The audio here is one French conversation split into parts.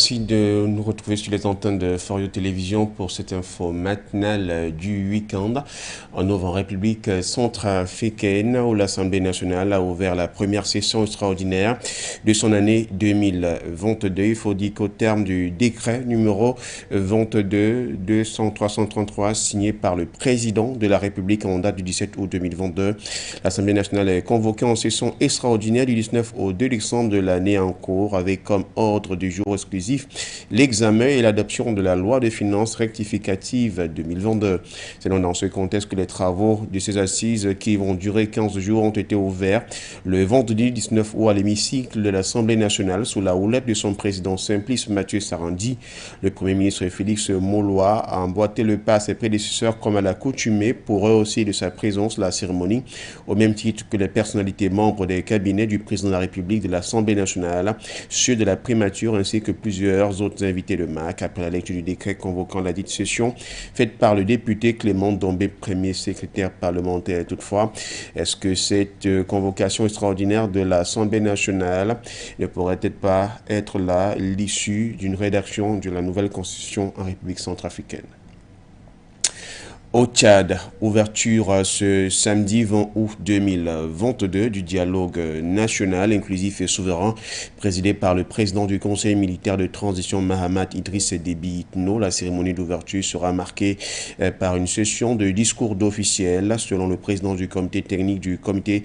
merci de nous retrouver sur les antennes de Forio Télévision pour cette info matinale du week-end. En République centrafricaine, où l'Assemblée nationale a ouvert la première session extraordinaire de son année 2022. Il faut dire qu'au terme du décret numéro 22-333 signé par le président de la République en date du 17 août 2022, l'Assemblée nationale est convoquée en session extraordinaire du 19 au 2 décembre de l'année en cours avec comme ordre du jour exclusif l'examen et l'adoption de la loi de finances rectificative 2022. C'est donc dans ce contexte que les travaux de ces assises qui vont durer 15 jours ont été ouverts le vendredi 19 août à l'hémicycle de l'Assemblée nationale sous la houlette de son président Simplice Mathieu Sarandi. Le Premier ministre Félix Moloa a emboîté le pas à ses prédécesseurs comme à l'accoutumée pour rehausser de sa présence la cérémonie, au même titre que les personnalités membres des cabinets du président de la République, de l'Assemblée nationale, ceux de la primature ainsi que plusieurs autres invités de marque après la lecture du décret convoquant la dite session faite par le député Clément Dombé, premier secrétaire parlementaire. Toutefois, est-ce que cette convocation extraordinaire de l'Assemblée nationale ne pourrait-être pas être là l'issue d'une rédaction de la nouvelle constitution en République centrafricaine? Au Tchad, ouverture ce samedi 20 août 2022 du dialogue national inclusif et souverain présidé par le président du Conseil militaire de transition Mahamat Idriss Déby Itno. La cérémonie d'ouverture sera marquée par une session de discours d'officiels selon le président du comité technique du comité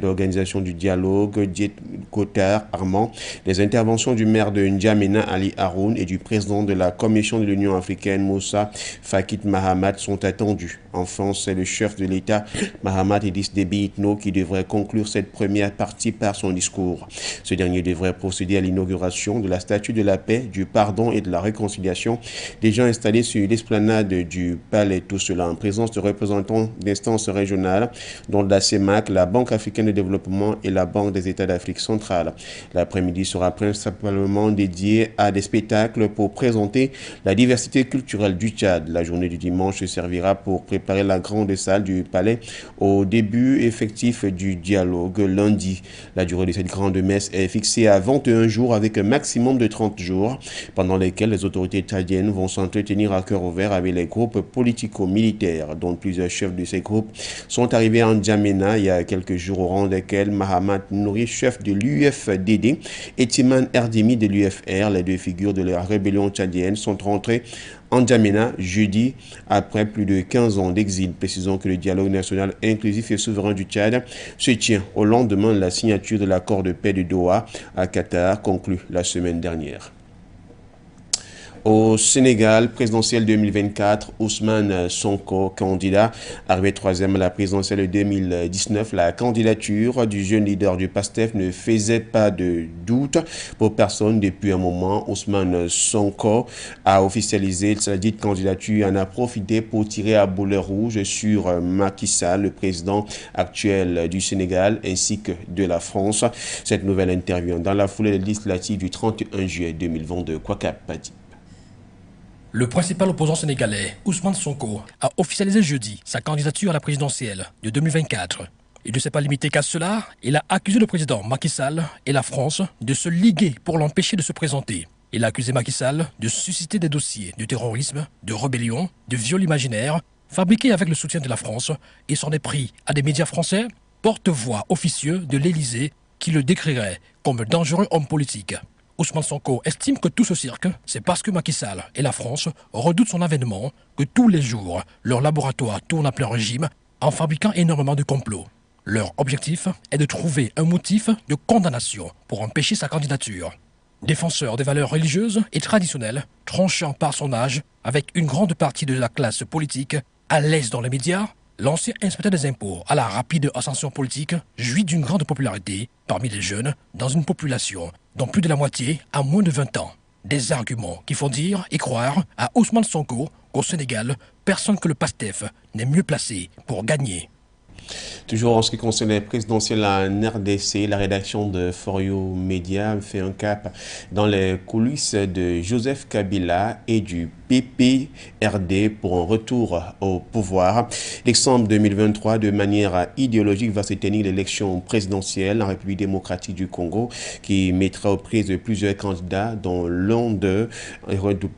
d'organisation du dialogue, Diet Cotard Armand. Les interventions du maire de N'Djamena Ali Haroun et du président de la Commission de l'Union africaine Moussa Fakit Mahamat sont attendues. Enfin, c'est le chef de l'État, Mahamat Idriss Déby Itno, qui devrait conclure cette première partie par son discours. Ce dernier devrait procéder à l'inauguration de la statue de la paix, du pardon et de la réconciliation, déjà installée sur l'esplanade du palais. Tout cela en présence de représentants d'instances régionales, dont la CEMAC, la Banque africaine de développement et la Banque des États d'Afrique centrale. L'après-midi sera principalement dédié à des spectacles pour présenter la diversité culturelle du Tchad. La journée du dimanche servira pour préparer la grande salle du palais au début effectif du dialogue lundi. La durée de cette grande messe est fixée à 21 jours avec un maximum de 30 jours pendant lesquels les autorités tchadiennes vont s'entretenir à cœur ouvert avec les groupes politico-militaires, dont plusieurs chefs de ces groupes sont arrivés en N'Djamena il y a quelques jours, au rang desquels Mahamat Nouri, chef de l'UFDD, et Timan Erdimi de l'UFR, les deux figures de la rébellion tchadienne, sont rentrés en N'Djamena jeudi après plus de 15 ans d'exil. Précisons que le dialogue national inclusif et souverain du Tchad se tient au lendemain de la signature de l'accord de paix de Doha à Qatar, conclu la semaine dernière. Au Sénégal, présidentielle 2024, Ousmane Sonko, candidat, arrivé troisième à la présidentielle 2019, la candidature du jeune leader du PASTEF ne faisait pas de doute pour personne depuis un moment. Ousmane Sonko a officialisé sa dite candidature et en a profité pour tirer à boulet rouge sur Macky Sall, le président actuel du Sénégal, ainsi que de la France. Cette nouvelle intervient dans la foulée législative du 31 juillet 2022. Kwakap Padi. Le principal opposant sénégalais, Ousmane Sonko, a officialisé jeudi sa candidature à la présidentielle de 2024. Il ne s'est pas limité qu'à cela, il a accusé le président Macky Sall et la France de se liguer pour l'empêcher de se présenter. Il a accusé Macky Sall de susciter des dossiers de terrorisme, de rébellion, de viol imaginaire, fabriqués avec le soutien de la France, et s'en est pris à des médias français, porte-voix officieux de l'Élysée, qui le décriraient comme dangereux homme politique. Ousmane Sonko estime que tout ce cirque, c'est parce que Macky Sall et la France redoutent son avènement que tous les jours, leur laboratoire tourne à plein régime en fabriquant énormément de complots. Leur objectif est de trouver un motif de condamnation pour empêcher sa candidature. Défenseur des valeurs religieuses et traditionnelles, tranchant par son âge avec une grande partie de la classe politique, à l'aise dans les médias, l'ancien inspecteur des impôts à la rapide ascension politique jouit d'une grande popularité parmi les jeunes dans une population dont plus de la moitié a moins de 20 ans. Des arguments qui font dire et croire à Ousmane Sonko qu'au Sénégal, personne que le PASTEF n'est mieux placé pour gagner. Toujours en ce qui concerne les présidentielles en RDC, la rédaction de Forio Media fait un cap dans les coulisses de Joseph Kabila et du PPRD pour un retour au pouvoir. Décembre 2023, de manière idéologique, va se tenir l'élection présidentielle en République démocratique du Congo qui mettra aux prises de plusieurs candidats, dont l'un de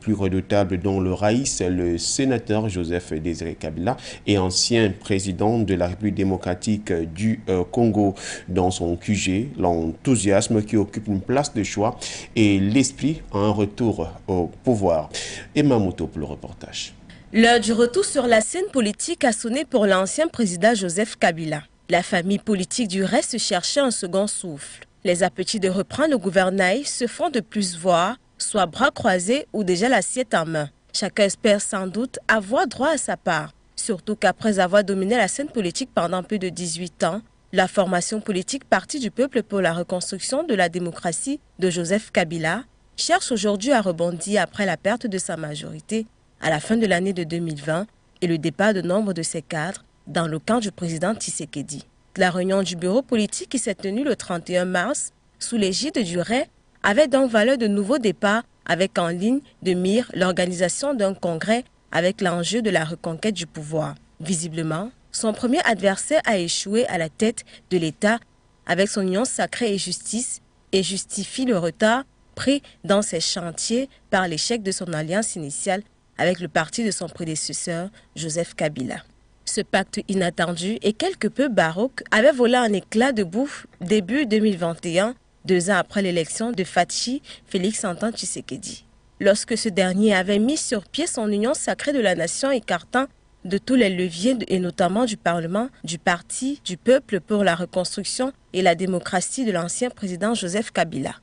plus redoutables, dont le Raïs, le sénateur Joseph Désiré Kabila et ancien président de la République démocratique du Congo. Dans son QG, l'enthousiasme qui occupe une place de choix et l'esprit à un retour au pouvoir. Emma Mouto pour le reportage. L'heure du retour sur la scène politique a sonné pour l'ancien président Joseph Kabila. La famille politique du reste cherchait un second souffle. Les appétits de reprendre le gouvernail se font de plus voir, soit bras croisés ou déjà l'assiette en main. Chacun espère sans doute avoir droit à sa part. Surtout qu'après avoir dominé la scène politique pendant plus de 18 ans, la formation politique Parti du peuple pour la reconstruction de la démocratie de Joseph Kabila cherche aujourd'hui à rebondir après la perte de sa majorité à la fin de l'année de 2020 et le départ de nombre de ses cadres dans le camp du président Tshisekedi. La réunion du bureau politique qui s'est tenue le 31 mars sous l'égide du RAI avait donc valeur de nouveaux départs avec en ligne de mire l'organisation d'un congrès avec l'enjeu de la reconquête du pouvoir. Visiblement, son premier adversaire a échoué à la tête de l'État avec son union sacrée et justice et justifie le retard pris dans ses chantiers par l'échec de son alliance initiale avec le parti de son prédécesseur, Joseph Kabila. Ce pacte inattendu et quelque peu baroque avait volé en éclats de bouffe début 2021, 2 ans après l'élection de Fathi Félix-Antoine Tshisekedi. Lorsque ce dernier avait mis sur pied son union sacrée de la nation écartant de tous les leviers et notamment du Parlement, du Parti du peuple pour la reconstruction et la démocratie de l'ancien président Joseph Kabila.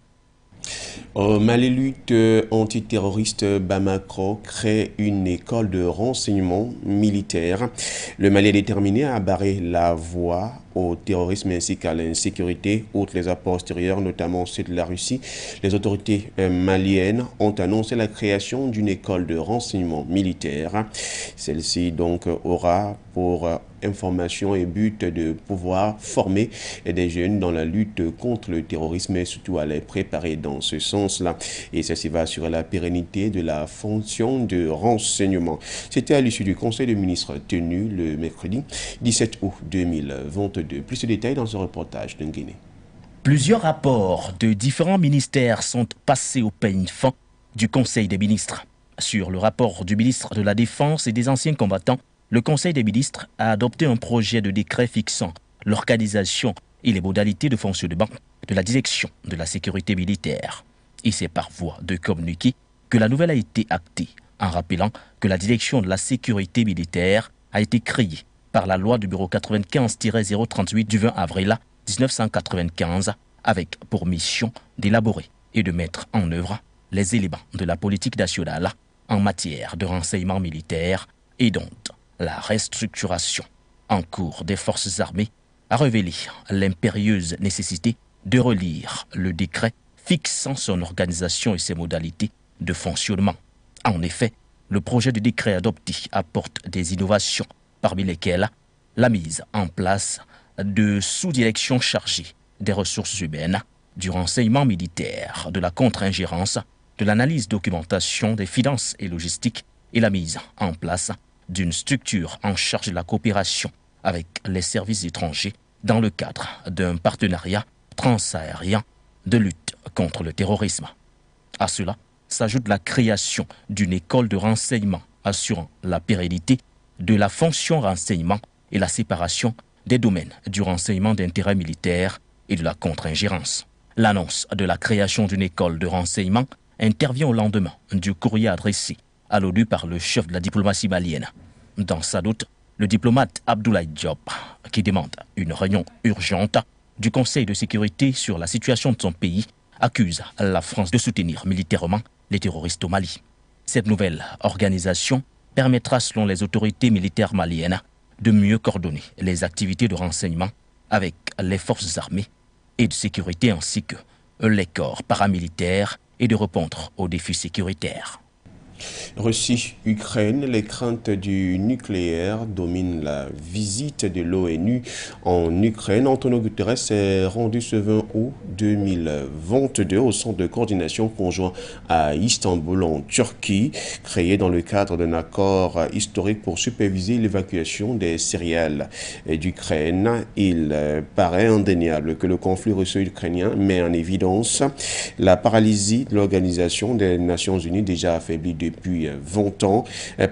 Au Mali, lutte antiterroriste, Bamako crée une école de renseignement militaire. Le Mali est déterminé à barrer la voie au terrorisme ainsi qu'à l'insécurité, outre les apports extérieurs, notamment ceux de la Russie. Les autorités maliennes ont annoncé la création d'une école de renseignement militaire. Celle-ci donc aura pour information et but de pouvoir former des jeunes dans la lutte contre le terrorisme et surtout à les préparer dans ce sens-là. Et ceci va assurer la pérennité de la fonction de renseignement. C'était à l'issue du Conseil des ministres tenu le mercredi 17 août 2022. Plus de détails dans ce reportage de Nguéné. Plusieurs rapports de différents ministères sont passés au peigne fin du Conseil des ministres. Sur le rapport du ministre de la Défense et des anciens combattants, le Conseil des ministres a adopté un projet de décret fixant l'organisation et les modalités de fonctionnement de la direction de la sécurité militaire. Et c'est par voie de communiqué que la nouvelle a été actée, en rappelant que la direction de la sécurité militaire a été créée par la loi numéro 95-038 du 20 avril 1995, avec pour mission d'élaborer et de mettre en œuvre les éléments de la politique nationale en matière de renseignement militaire et dont la restructuration en cours des forces armées a révélé l'impérieuse nécessité de relire le décret fixant son organisation et ses modalités de fonctionnement. En effet, le projet de décret adopté apporte des innovations, parmi lesquelles la mise en place de sous-directions chargées des ressources humaines, du renseignement militaire, de la contre-ingérence, de l'analyse documentation, des finances et logistique et la mise en place d'une structure en charge de la coopération avec les services étrangers dans le cadre d'un partenariat transaérien de lutte contre le terrorisme. À cela s'ajoute la création d'une école de renseignement assurant la pérennité de la fonction renseignement et la séparation des domaines du renseignement d'intérêt militaire et de la contre-ingérence. L'annonce de la création d'une école de renseignement intervient au lendemain du courrier adressé à l'ONU par le chef de la diplomatie malienne. Dans sa note, le diplomate Abdoulaye Diop, qui demande une réunion urgente du Conseil de sécurité sur la situation de son pays, accuse la France de soutenir militairement les terroristes au Mali. Cette nouvelle organisation permettra, selon les autorités militaires maliennes, de mieux coordonner les activités de renseignement avec les forces armées et de sécurité ainsi que les corps paramilitaires et de répondre aux défis sécuritaires. Russie-Ukraine, les craintes du nucléaire dominent la visite de l'ONU en Ukraine. Antonio Guterres s'est rendu ce 20 août 2022 au centre de coordination conjoint à Istanbul en Turquie, créé dans le cadre d'un accord historique pour superviser l'évacuation des céréales d'Ukraine. Il paraît indéniable que le conflit russo-ukrainien met en évidence la paralysie de l'Organisation des Nations Unies déjà affaiblie depuis 20 ans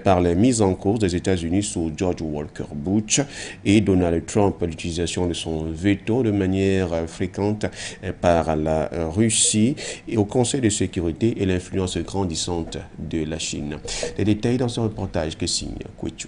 par les mises en cause des États-Unis sous George Walker Bush et Donald Trump, l'utilisation de son veto de manière fréquente par la Russie et au Conseil de sécurité et l'influence grandissante de la Chine. Les détails dans ce reportage que signe Kouetou.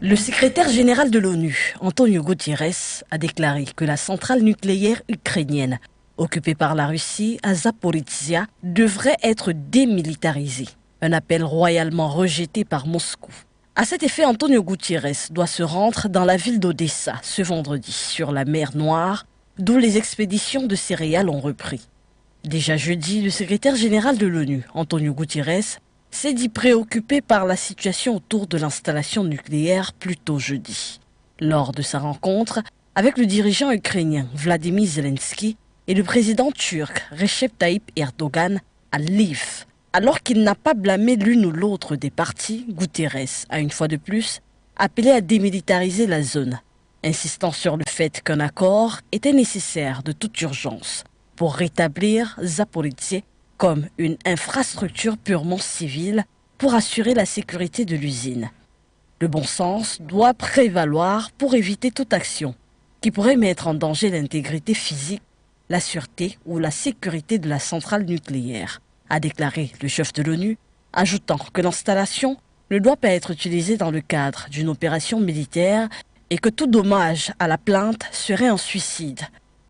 Le secrétaire général de l'ONU, Antonio Guterres, a déclaré que la centrale nucléaire ukrainienne occupée par la Russie à Zaporizhzhia devrait être démilitarisée. Un appel royalement rejeté par Moscou. À cet effet, Antonio Guterres doit se rendre dans la ville d'Odessa ce vendredi, sur la mer Noire, d'où les expéditions de céréales ont repris. Déjà jeudi, le secrétaire général de l'ONU, Antonio Guterres, s'est dit préoccupé par la situation autour de l'installation nucléaire plus tôt jeudi. Lors de sa rencontre avec le dirigeant ukrainien Vladimir Zelensky et le président turc Recep Tayyip Erdogan à Lviv. Alors qu'il n'a pas blâmé l'une ou l'autre des parties, Guterres a une fois de plus appelé à démilitariser la zone, insistant sur le fait qu'un accord était nécessaire de toute urgence pour rétablir Zaporizhzhia comme une infrastructure purement civile pour assurer la sécurité de l'usine. Le bon sens doit prévaloir pour éviter toute action qui pourrait mettre en danger l'intégrité physique, la sûreté ou la sécurité de la centrale nucléaire, a déclaré le chef de l'ONU, ajoutant que l'installation ne doit pas être utilisée dans le cadre d'une opération militaire et que tout dommage à la plainte serait un suicide.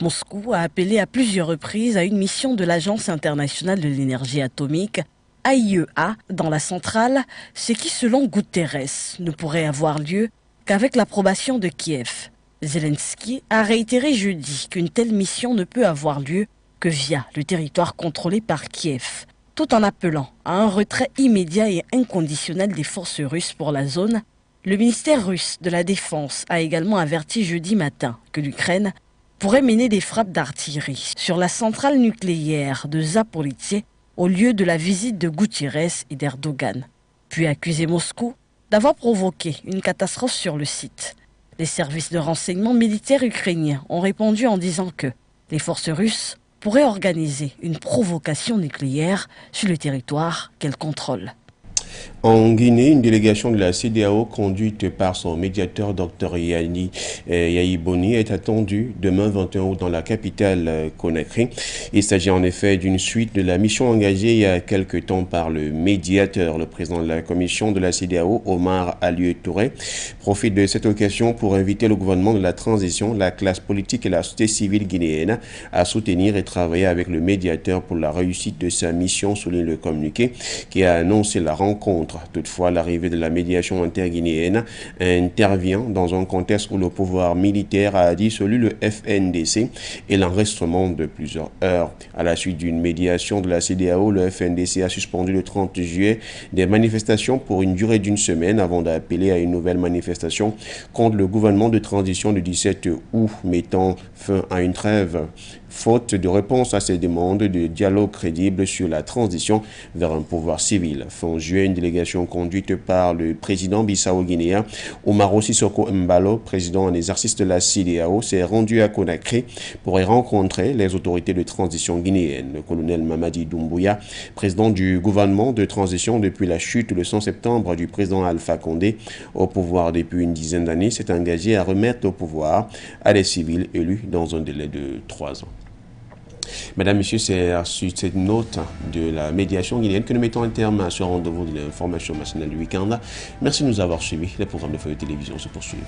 Moscou a appelé à plusieurs reprises à une mission de l'Agence internationale de l'énergie atomique, AIEA, dans la centrale, ce qui, selon Guterres, ne pourrait avoir lieu qu'avec l'approbation de Kiev. Zelensky a réitéré jeudi qu'une telle mission ne peut avoir lieu que via le territoire contrôlé par Kiev, tout en appelant à un retrait immédiat et inconditionnel des forces russes pour la zone. Le ministère russe de la Défense a également averti jeudi matin que l'Ukraine pourrait mener des frappes d'artillerie sur la centrale nucléaire de Zaporizhzhia au lieu de la visite de Guterres et d'Erdogan, puis accusé Moscou d'avoir provoqué une catastrophe sur le site. Les services de renseignement militaires ukrainiens ont répondu en disant que les forces russes pourraient organiser une provocation nucléaire sur le territoire qu'elles contrôlent. En Guinée, une délégation de la CEDEAO conduite par son médiateur Dr Yahi Boni est attendue demain 21 août dans la capitale Conakry. Il s'agit en effet d'une suite de la mission engagée il y a quelque temps par le médiateur. Le président de la commission de la CEDEAO, Omar Alieu Touré, profite de cette occasion pour inviter le gouvernement de la transition, la classe politique et la société civile guinéenne à soutenir et travailler avec le médiateur pour la réussite de sa mission, souligne le communiqué qui a annoncé la rencontre. Toutefois, l'arrivée de la médiation interguinéenne intervient dans un contexte où le pouvoir militaire a dissolu le FNDC et l'enregistrement de plusieurs heures. À la suite d'une médiation de la CEDEAO, le FNDC a suspendu le 30 juillet des manifestations pour une durée d'une semaine avant d'appeler à une nouvelle manifestation contre le gouvernement de transition du 17 août, mettant fin à une trêve. Faute de réponse à ces demandes de dialogue crédible sur la transition vers un pouvoir civil. Fin juillet, une délégation conduite par le président bissau-guinéen Umaro Sissoko Embalo, président en exercice de la CEDEAO, s'est rendue à Conakry pour y rencontrer les autorités de transition guinéennes. Le colonel Mamadi Doumbouya, président du gouvernement de transition depuis la chute le 100 septembre du président Alpha Condé au pouvoir depuis une dizaine d'années, s'est engagé à remettre au pouvoir à des civils élus dans un délai de 3 ans. Mesdames, Messieurs, c'est sur cette note de la médiation guinéenne que nous mettons un terme à ce rendez-vous de l'information nationale du week-end. Merci de nous avoir suivis. Les programmes de Feuille Télévision se poursuivent.